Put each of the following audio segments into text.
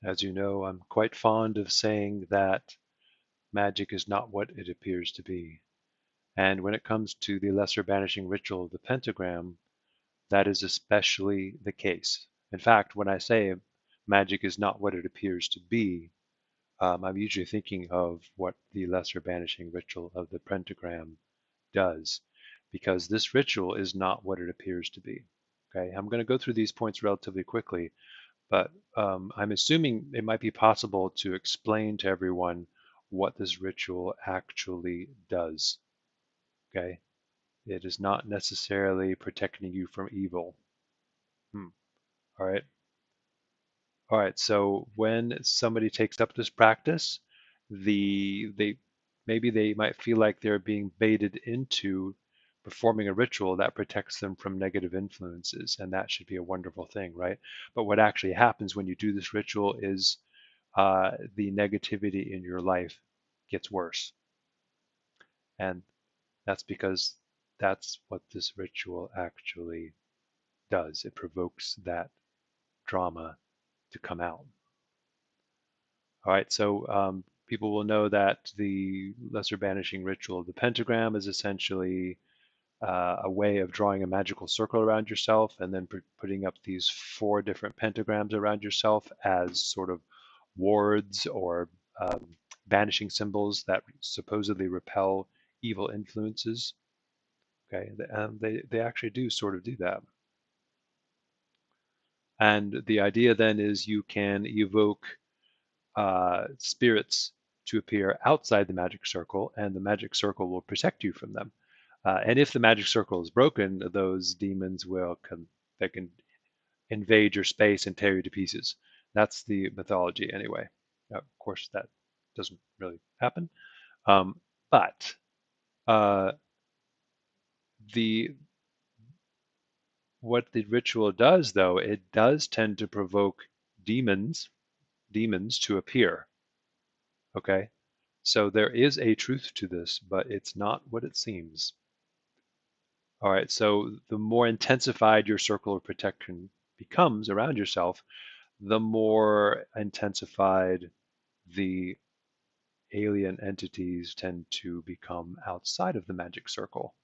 As you know, I'm quite fond of saying that magic is not what it appears to be. And when it comes to the lesser banishing ritual of the pentagram, that is especially the case. In fact, when I say magic is not what it appears to be, I'm usually thinking of what the lesser banishing ritual of the pentagram does, because this ritual is not what it appears to be. Okay, I'm going to go through these points relatively quickly, but I'm assuming it might be possible to explain to everyone what this ritual actually does. Okay, it is not necessarily protecting you from evil. All right. All right. So when somebody takes up this practice, they maybe they might feel like they're being baited into performing a ritual that protects them from negative influences, and that should be a wonderful thing, right? But what actually happens when you do this ritual is the negativity in your life gets worse, and that's because that's what this ritual actually does. It provokes that drama to come out. All right, so people will know that the lesser banishing ritual of the pentagram is essentially a way of drawing a magical circle around yourself and then putting up these 4 different pentagrams around yourself as sort of wards or banishing symbols that supposedly repel evil influences. Okay, they actually do sort of do that. And the idea then is you can evoke spirits to appear outside the magic circle, and the magic circle will protect you from them. And if the magic circle is broken, those demons will they can invade your space and tear you to pieces. That's the mythology, anyway. Of course, that doesn't really happen. But the what the ritual does, though, it does tend to provoke demons to appear. Okay, so there is a truth to this, but it's not what it seems. All right, so the more intensified your circle of protection becomes around yourself, the more intensified the alien entities tend to become outside of the magic circle.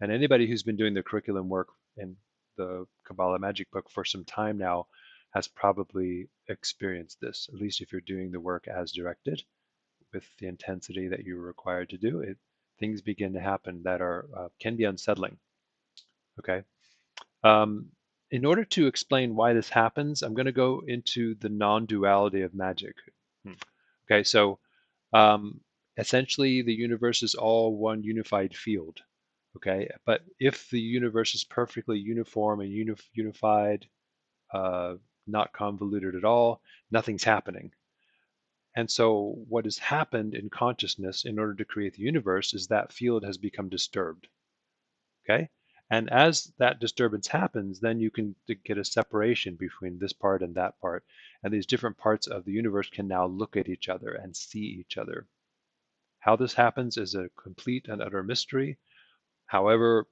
And anybody who's been doing the curriculum work in the Kabbalah Magic book for some time now has probably experienced this, at least if you're doing the work as directed with the intensity that you're required to do it. Things begin to happen that are can be unsettling. Okay. Um, in order to explain why this happens, I'm going to go into the non-duality of magic. Okay, so um, essentially the universe is all one unified field. Okay, but if the universe is perfectly uniform and unified, uh, not convoluted at all, nothing's happening. And so what has happened in consciousness in order to create the universe is that field has become disturbed. Okay. And as that disturbance happens, then you can get a separation between this part and that part. And these different parts of the universe can now look at each other and see each other. How this happens is a complete and utter mystery. However,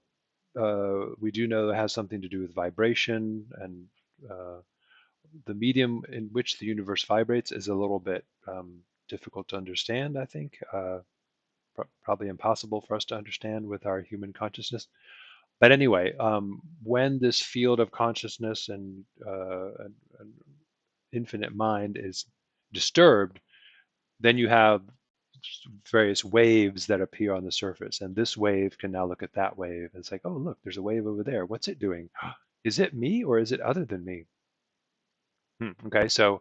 we do know it has something to do with vibration, and uh, the medium in which the universe vibrates is a little bit difficult to understand, I think. Probably impossible for us to understand with our human consciousness. But anyway, when this field of consciousness and an infinite mind is disturbed, then you have various waves that appear on the surface. And this wave can now look at that wave. And it's like, oh, look, there's a wave over there. What's it doing? Is it me or is it other than me? Okay, so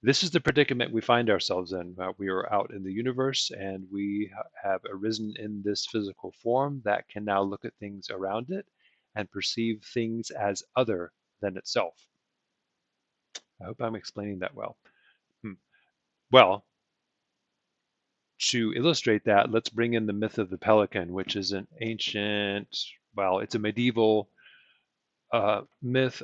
this is the predicament we find ourselves in. We are out in the universe and we have arisen in this physical form that can now look at things around it and perceive things as other than itself. I hope I'm explaining that well. Well, to illustrate that, let's bring in the myth of the pelican, which is an ancient, well, it's a medieval myth.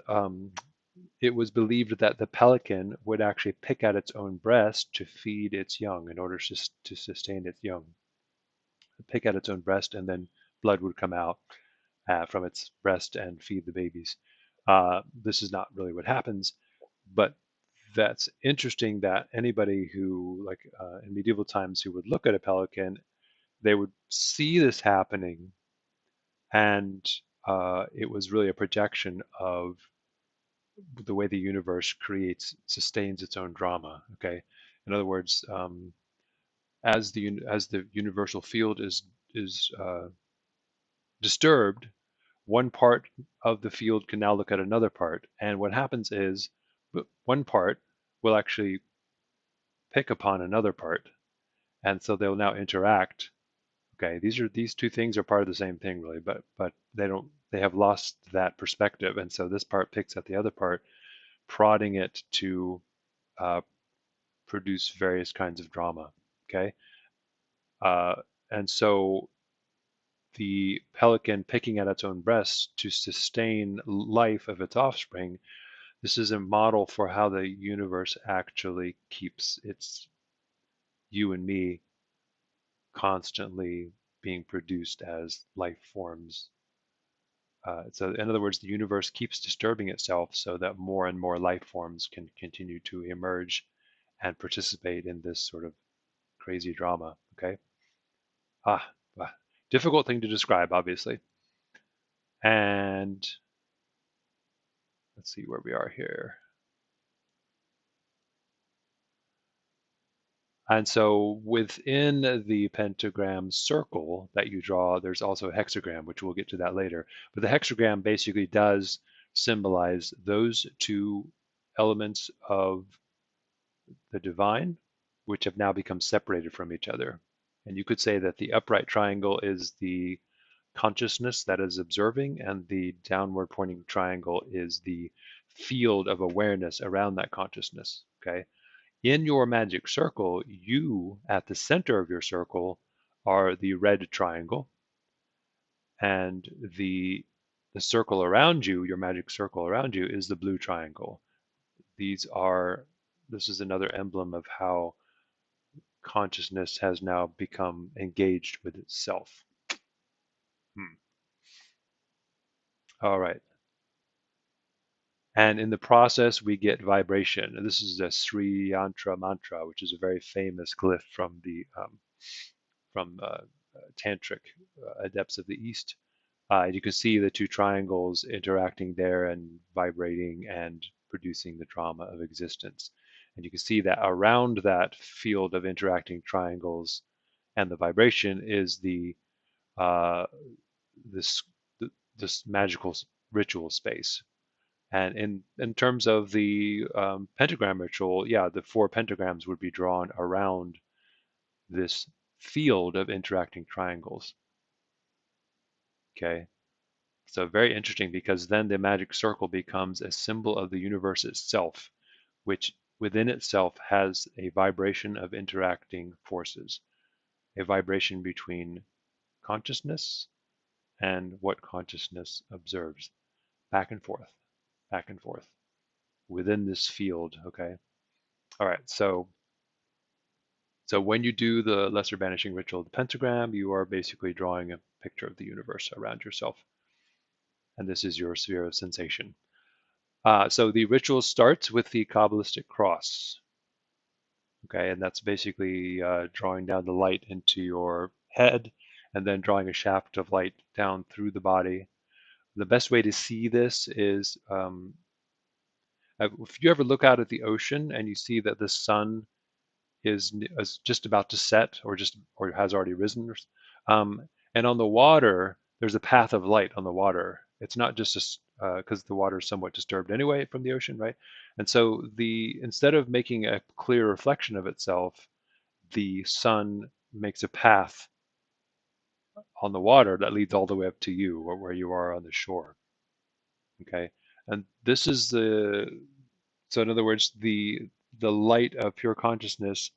It was believed that the pelican would actually pick at its own breast to feed its young in order to sustain its young. Pick at its own breast, and then blood would come out from its breast and feed the babies. This is not really what happens, but that's interesting that anybody who, like in medieval times, who would look at a pelican, they would see this happening, and it was really a projection of the way the universe sustains its own drama. Okay, in other words, as the universal field is disturbed, one part of the field can now look at another part, and what happens is one part will actually pick upon another part, and so they'll now interact. Okay, these two things are part of the same thing, really, but they have lost that perspective, and so this part picks at the other part, prodding it to uh, produce various kinds of drama. Okay, uh, and so the pelican picking at its own breast to sustain life of its offspring. This is a model for how the universe actually keeps its you and me constantly being produced as life forms. So in other words, the universe keeps disturbing itself so that more and more life forms can continue to emerge and participate in this sort of crazy drama. Okay. Ah, difficult thing to describe, obviously. And let's see where we are here. And so within the pentagram circle that you draw, there's also a hexagram, which we'll get to that later. But the hexagram basically does symbolize those two elements of the divine, which have now become separated from each other. And you could say that the upright triangle is the consciousness that is observing, and the downward pointing triangle is the field of awareness around that consciousness. Okay. In your magic circle, you at the center of your circle are the red triangle, and the circle around you, your magic circle around you, is the blue triangle. These are this is another emblem of how consciousness has now become engaged with itself. All right. And in the process, we get vibration. And this is the Sri Yantra mantra, which is a very famous glyph from tantric adepts of the East. You can see the two triangles interacting there and vibrating and producing the drama of existence. And you can see that around that field of interacting triangles and the vibration is uh, this this magical ritual space. And in terms of the pentagram ritual, yeah, the 4 pentagrams would be drawn around this field of interacting triangles. Okay, so very interesting, because then the magic circle becomes a symbol of the universe itself, which within itself has a vibration of interacting forces, a vibration between consciousness and what consciousness observes, back and forth, back and forth within this field. Okay. All right. So when you do the lesser banishing ritual, the pentagram, you are basically drawing a picture of the universe around yourself. And this is your sphere of sensation. So the ritual starts with the Kabbalistic cross. Okay, and that's basically drawing down the light into your head and then drawing a shaft of light down through the body. The best way to see this is if you ever look out at the ocean and you see that the sun is just about to set, or has already risen, um, and on the water there's a path of light on the water. It's not just because the water is somewhat disturbed anyway from the ocean, right? And so instead of making a clear reflection of itself, the sun makes a path on the water that leads all the way up to you, or where you are on the shore. Okay, and this is so in other words, the light of pure consciousness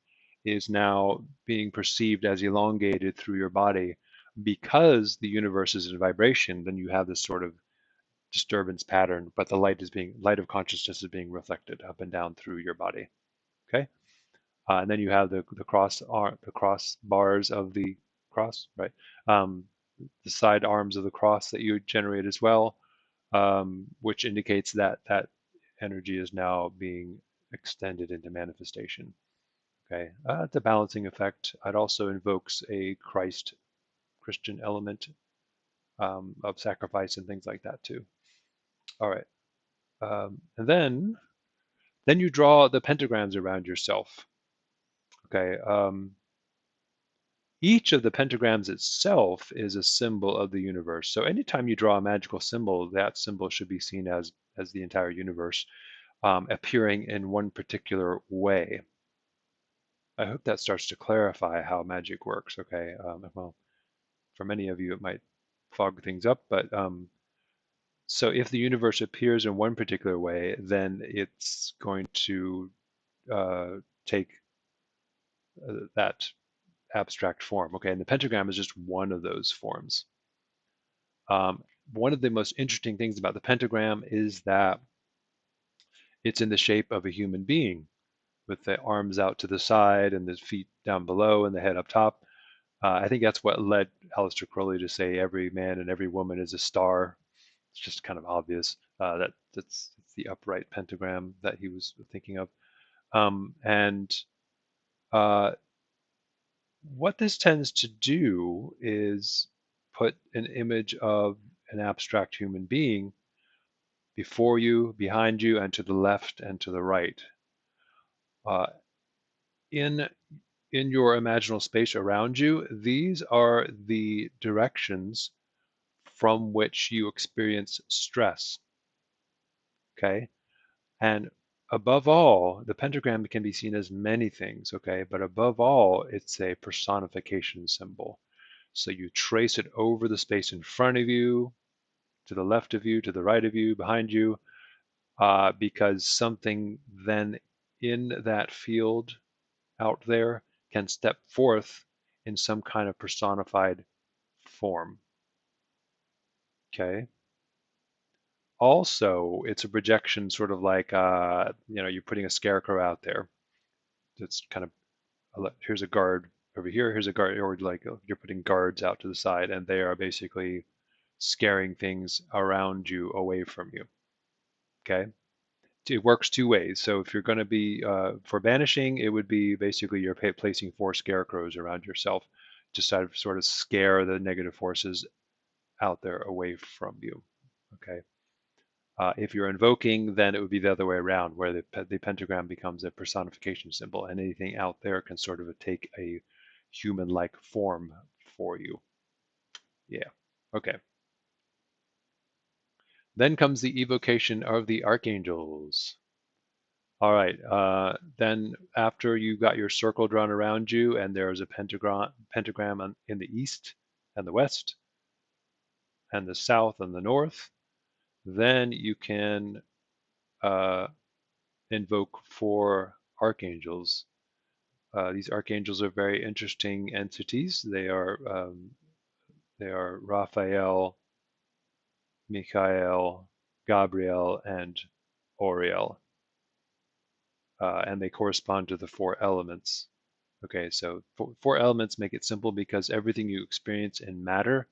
is now being perceived as elongated through your body, because the universe is in vibration. Then you have this sort of disturbance pattern, but the light of consciousness is being reflected up and down through your body. Okay, and then you have the cross bars of the cross, right? Um, the side arms of the cross that you generate as well, which indicates that that energy is now being extended into manifestation. Okay, the balancing effect. It also invokes a Christian element of sacrifice and things like that too. All right, and then you draw the pentagrams around yourself. Okay, each of the pentagrams itself is a symbol of the universe. So anytime you draw a magical symbol, that symbol should be seen as the entire universe appearing in one particular way. I hope that starts to clarify how magic works. Okay, well, for many of you it might fog things up, but so if the universe appears in one particular way, then it's going to take that abstract form. Okay, and the pentagram is just one of those forms. One of the most interesting things about the pentagram is that it's in the shape of a human being with the arms out to the side and the feet down below and the head up top. I think that's what led Aleister Crowley to say every man and every woman is a star. It's just kind of obvious that's the upright pentagram that he was thinking of. And what this tends to do is put an image of an abstract human being before you, behind you, and to the left and to the right. Uh, in your imaginal space around you, these are the directions from which you experience stress. Okay, and above all, the pentagram can be seen as many things. Okay, but above all, it's a personification symbol. So you trace it over the space in front of you, to the left of you, to the right of you, behind you, because something then in that field out there can step forth in some kind of personified form. Okay. Also, it's a projection, sort of like you're putting a scarecrow out there. It's kind of, here's a guard over here, here's a guard, or like you're putting guards out to the side, and they are basically scaring things around you away from you. Okay. It works two ways. So if you're going to be for banishing, it would be basically you're placing 4 scarecrows around yourself to sort of scare the negative forces out there away from you. Okay. If you're invoking, then it would be the other way around, where the pentagram becomes a personification symbol, and anything out there can sort of take a human-like form for you. Yeah. Okay. Then comes the evocation of the archangels. All right. Then after you got your circle drawn around you, and there's a pentagram in the east and the west, and the south and the north, then you can invoke 4 archangels. These archangels are very interesting entities. They are Raphael, Michael, Gabriel, and Oriel, and they correspond to the 4 elements. Okay, so 4 elements make it simple because everything you experience in matter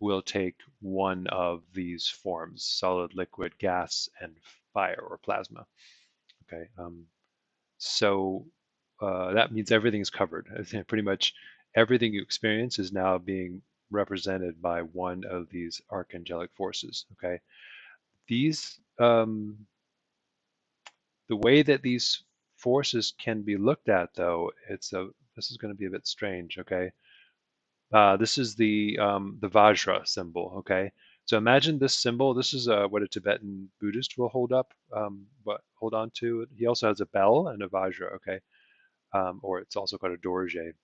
will take one of these forms: solid, liquid, gas, and fire or plasma. Okay, so that means everything's covered. Pretty much everything you experience is now being represented by one of these archangelic forces. Okay, these the way that these forces can be looked at, though, this is going to be a bit strange. Okay, this is the Vajra symbol. Okay, so imagine this symbol. This is what a Tibetan Buddhist will hold up, hold on to. He also has a bell and a Vajra. Okay, or it's also called a dorje.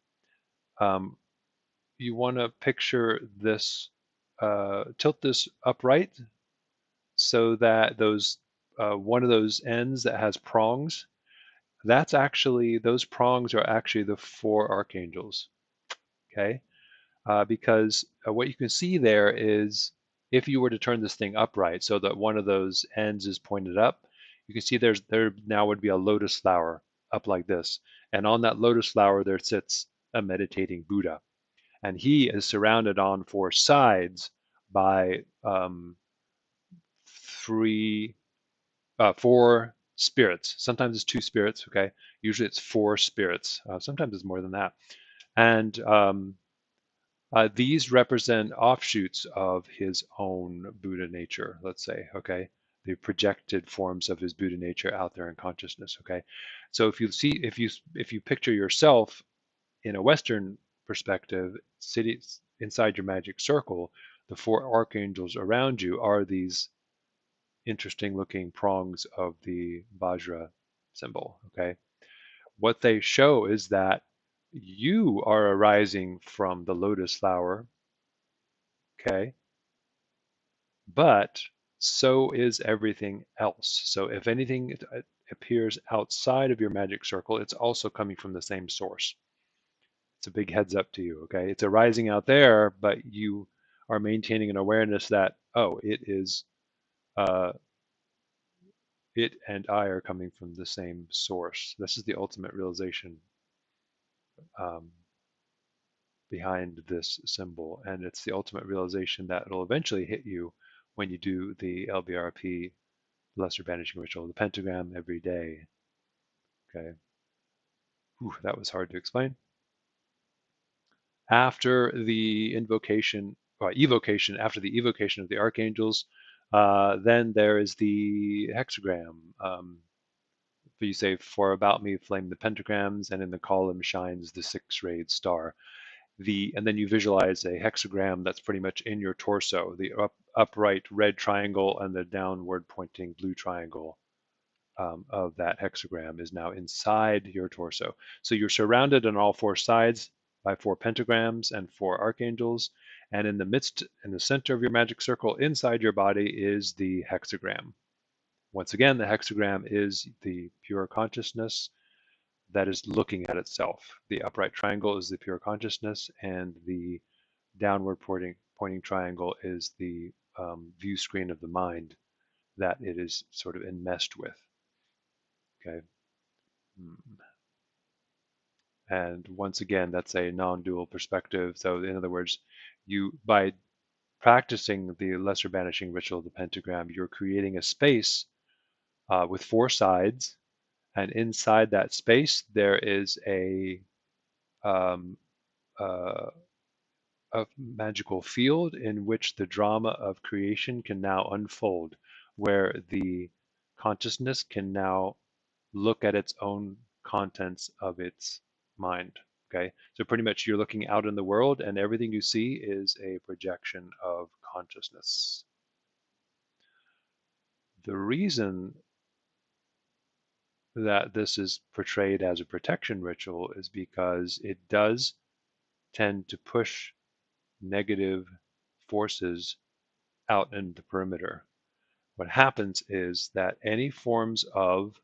You want to picture this, tilt this upright so that one of those ends that has prongs, those prongs are actually the 4 archangels. Okay, because what you can see there is, if you were to turn this thing upright so that one of those ends is pointed up, you can see there now would be a lotus flower up like this, and on that lotus flower there sits a meditating Buddha, and he is surrounded on 4 sides by 4 spirits. Sometimes it's 2 spirits, okay? Usually it's 4 spirits. Sometimes it's more than that. And these represent offshoots of his own Buddha nature, let's say, okay? The projected forms of his Buddha nature out there in consciousness, okay? So if you picture yourself in a Western perspective, sitting inside your magic circle, the 4 archangels around you are these interesting looking prongs of the Vajra symbol, okay? What they show is that you are arising from the lotus flower, okay? But so is everything else. So if anything appears outside of your magic circle, it's also coming from the same source. It's a big heads up to you, okay? It's arising out there, but you are maintaining an awareness that, oh, uh, it and I are coming from the same source. This is the ultimate realization um, behind this symbol, and it's the ultimate realization that it'll eventually hit you when you do the LBRP, Lesser Banishing Ritual, the Pentagram every day. Okay, whew, that was hard to explain. After the invocation, or evocation, after the evocation of the archangels, then there is the hexagram. You say, "For about me flame the pentagrams, and in the column shines the six-rayed star." And then you visualize a hexagram that's pretty much in your torso, the upright red triangle and the downward pointing blue triangle of that hexagram is now inside your torso. So you're surrounded on all 4 sides by 4 pentagrams and 4 archangels. And in the midst, in the center of your magic circle, inside your body, is the hexagram. Once again, the hexagram is the pure consciousness that is looking at itself. The upright triangle is the pure consciousness, and the downward pointing triangle is the view screen of the mind that it is sort of enmeshed with. Okay. And once again, that's a non-dual perspective. So in other words, you by practicing the lesser banishing ritual of the pentagram, you're creating a space with 4 sides, and inside that space there is um, uh, a magical field in which the drama of creation can now unfold, where the consciousness can now look at its own contents of its mind. Okay, so pretty much you're looking out in the world, and everything you see is a projection of consciousness. The reason that this is portrayed as a protection ritual is because it does tend to push negative forces out in the perimeter. What happens is that any forms of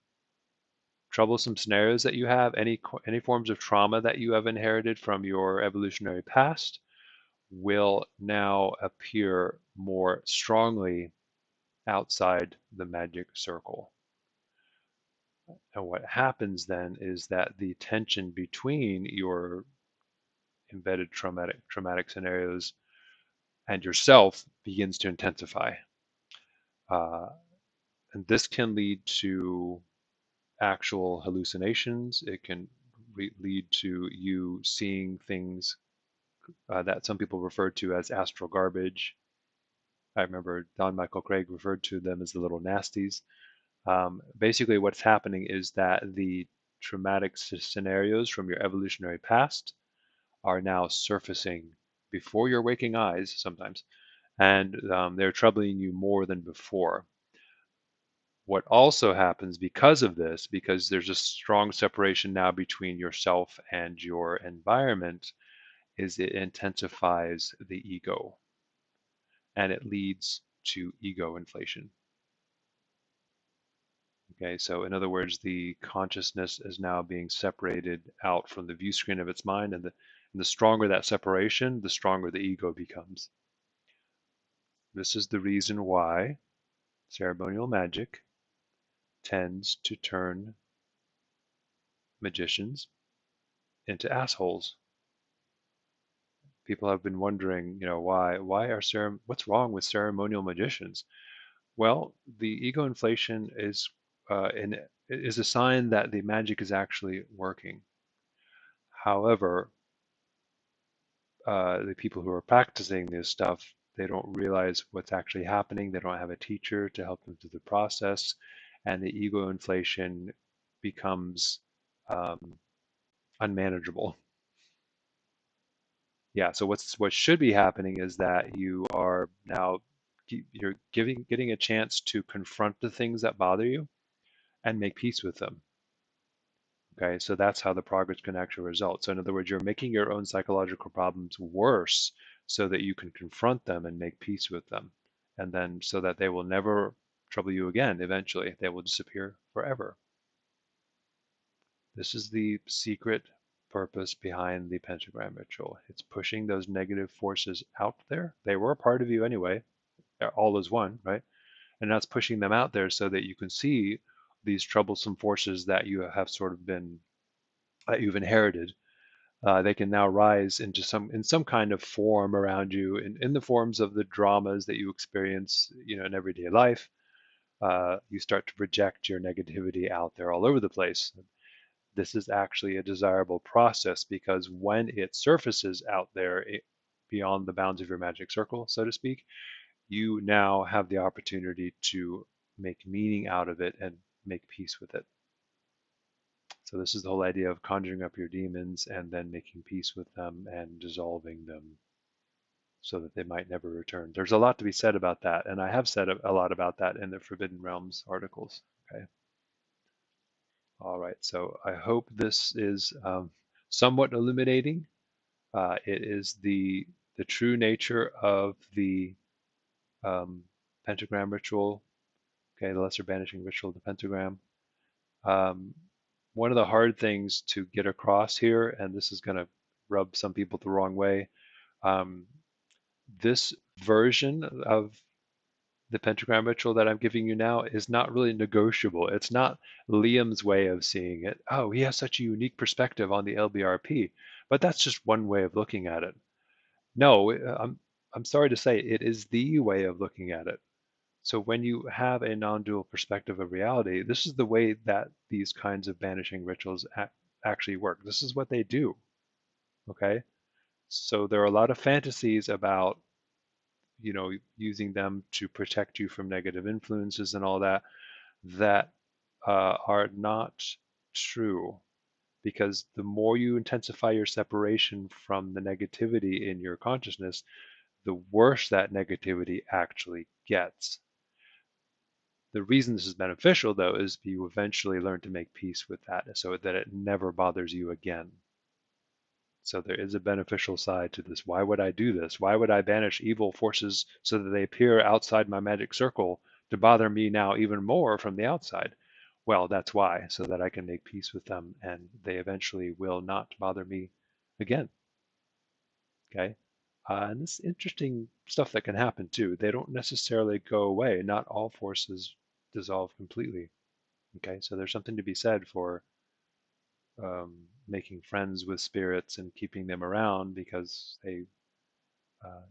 troublesome scenarios that you have, any forms of trauma that you have inherited from your evolutionary past, will now appear more strongly outside the magic circle. And what happens then is that the tension between your embedded traumatic scenarios and yourself begins to intensify. And this can lead to actual hallucinations. It can lead to you seeing things that some people refer to as astral garbage. I remember Don Michael Craig referred to them as the little nasties. Basically, what's happening is that the traumatic scenarios from your evolutionary past are now surfacing before your waking eyes sometimes, and they're troubling you more than before. What also happens because of this, because there's a strong separation now between yourself and your environment, is it intensifies the ego, and it leads to ego inflation. Okay, so in other words, the consciousness is now being separated out from the view screen of its mind, and the stronger that separation, the stronger the ego becomes. This is the reason why ceremonial magic tends to turn magicians into assholes. People have been wondering, what's wrong with ceremonial magicians? Well, the ego inflation is and it is a sign that the magic is actually working. However, the people who are practicing this stuff, they don't realize what's actually happening. They don't have a teacher to help them through the process, and the ego inflation becomes um, unmanageable. Yeah. So what should be happening is that you are now you're getting a chance to confront the things that bother you and make peace with them. Okay, so that's how the progress can actually result. So in other words, you're making your own psychological problems worse so that you can confront them and make peace with them. And then so that they will never trouble you again, eventually. They will disappear forever. This is the secret purpose behind the pentagram ritual. It's pushing those negative forces out there. They were a part of you anyway. All is one, right? And that's pushing them out there so that you can see these troublesome forces that you have sort of been that you've inherited. They can now rise into some kind of form around you, in the forms of the dramas that you experience, in everyday life. You start to project your negativity out there all over the place. This is actually a desirable process because when it surfaces out there beyond the bounds of your magic circle, so to speak, you now have the opportunity to make meaning out of it and make peace with it. So this is the whole idea of conjuring up your demons and then making peace with them and dissolving them so that they might never return. There's a lot to be said about that, and I have said a lot about that in the Forbidden Realms articles. Okay. All right. So I hope this is somewhat illuminating. It is the true nature of the um, pentagram ritual. Okay, the Lesser Banishing Ritual, the pentagram. Um, One of the hard things to get across here, and this is going to rub some people the wrong way, um, this version of the pentagram ritual that I'm giving you now is not really negotiable. It's not Liam's way of seeing it. Oh, he has such a unique perspective on the LBRP, but that's just one way of looking at it. No, I'm sorry to say it is the way of looking at it. So when you have a non-dual perspective of reality, this is the way that these kinds of banishing rituals actually work. This is what they do. Okay. So there are a lot of fantasies about, using them to protect you from negative influences and all that, that are not true. Because the more you intensify your separation from the negativity in your consciousness, the worse that negativity actually gets. The reason this is beneficial, though, is you eventually learn to make peace with that so that it never bothers you again. So there is a beneficial side to this. Why would I do this? Why would I banish evil forces so that they appear outside my magic circle to bother me now even more from the outside? Well, that's why, so that I can make peace with them and they eventually will not bother me again. Okay? And this interesting stuff that can happen too. They don't necessarily go away. Not all forces dissolve completely. Okay, so there's something to be said for making friends with spirits and keeping them around because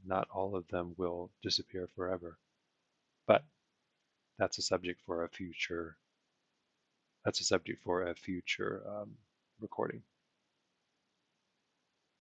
not all of them will disappear forever. But that's a subject for a future. That's a subject for a future recording.